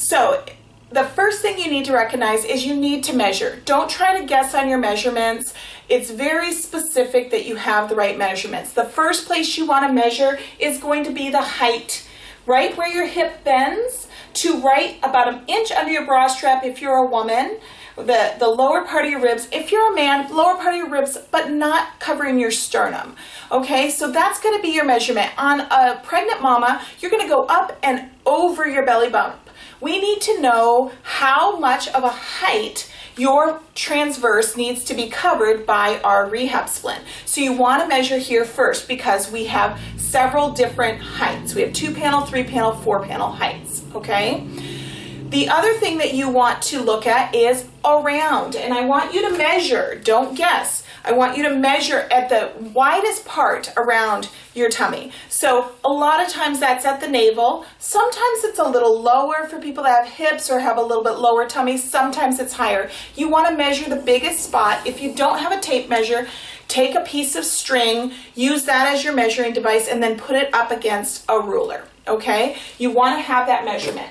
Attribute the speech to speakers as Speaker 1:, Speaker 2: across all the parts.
Speaker 1: So the first thing you need to recognize is you need to measure. Don't try to guess on your measurements. It's very specific that you have the right measurements. The first place you want to measure is going to be the height, right where your hip bends to right about an inch under your bra strap if you're a woman. The lower part of your ribs, if you're a man, lower part of your ribs, but not covering your sternum. Okay, so that's going to be your measurement. On a pregnant mama, you're going to go up and over your belly bump. We need to know how much of a height your transverse needs to be covered by our rehab splint. So you want to measure here first because we have several different heights. We have 2-panel, 3-panel, 4-panel heights, okay? The other thing that you want to look at is around, and I want you to measure, don't guess. I want you to measure at the widest part around your tummy. So a lot of times that's at the navel. Sometimes it's a little lower for people that have hips or have a little bit lower tummy. Sometimes it's higher. You want to measure the biggest spot. If you don't have a tape measure, take a piece of string, use that as your measuring device, and then put it up against a ruler, okay? You want to have that measurement.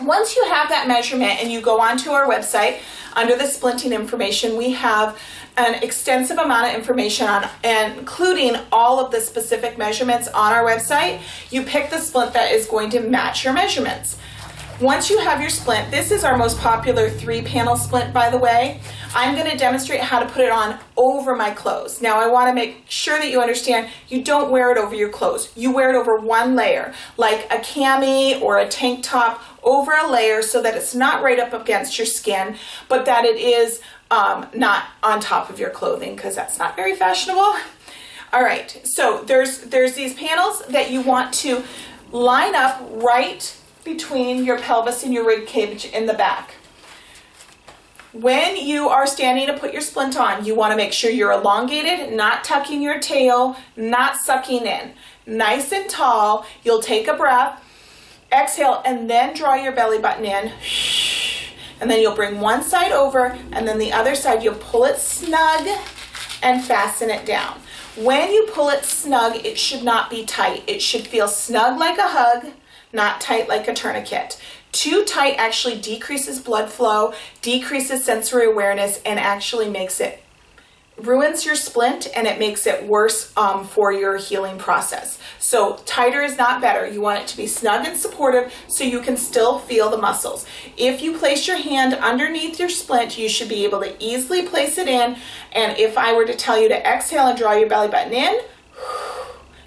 Speaker 1: Once you have that measurement and you go onto our website, under the splinting information, we have an extensive amount of information on, and including all of the specific measurements on our website. You pick the splint that is going to match your measurements. Once you have your splint, this is our most popular 3-panel splint, by the way. I'm going to demonstrate how to put it on over my clothes. Now, I want to make sure that you understand you don't wear it over your clothes. You wear it over one layer, like a cami or a tank top, over a layer so that it's not right up against your skin, but that it is not on top of your clothing, because that's not very fashionable. All right, so there's these panels that you want to line up right between your pelvis and your rib cage in the back. When you are standing to put your splint on, you want to make sure you're elongated, not tucking your tail, not sucking in. Nice and tall. You'll take a breath, exhale, and then draw your belly button in. And then you'll bring one side over, and then the other side you'll pull it snug and fasten it down. When you pull it snug, it should not be tight. It should feel snug like a hug, not tight like a tourniquet. Too tight actually decreases blood flow, decreases sensory awareness, and actually ruins your splint, and it makes it worse for your healing process. So tighter is not better. You want it to be snug and supportive so you can still feel the muscles. If you place your hand underneath your splint, you should be able to easily place it in, and if I were to tell you to exhale and draw your belly button in,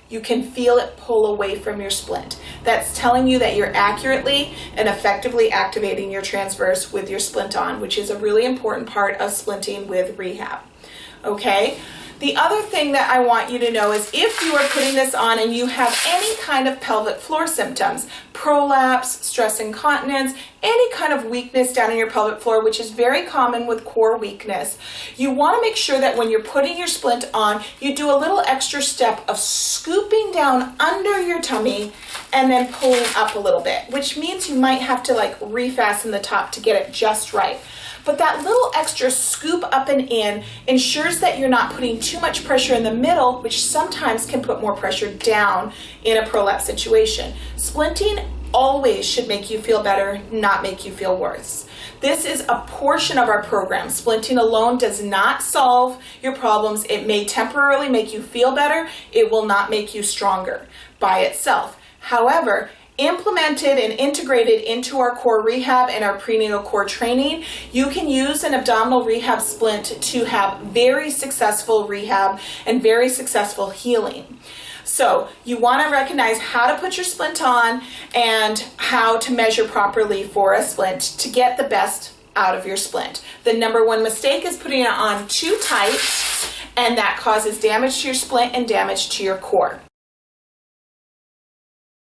Speaker 1: you can feel it pull away from your splint. That's telling you that you're accurately and effectively activating your transverse with your splint on, which is a really important part of splinting with rehab. Okay? The other thing that I want you to know is if you are putting this on and you have any kind of pelvic floor symptoms, prolapse, stress incontinence, any kind of weakness down in your pelvic floor, which is very common with core weakness, you want to make sure that when you're putting your splint on, you do a little extra step of scooping down under your tummy and then pulling up a little bit, which means you might have to like refasten the top to get it just right. But that little extra scoop up and in ensures that you're not putting too much pressure in the middle, which sometimes can put more pressure down in a prolapse situation. Splinting always should make you feel better, not make you feel worse. This is a portion of our program. Splinting alone does not solve your problems. It may temporarily make you feel better. It will not make you stronger by itself. However, implemented and integrated into our core rehab and our prenatal core training, you can use an abdominal rehab splint to have very successful rehab and very successful healing. So you want to recognize how to put your splint on and how to measure properly for a splint to get the best out of your splint. The number one mistake is putting it on too tight, and that causes damage to your splint and damage to your core.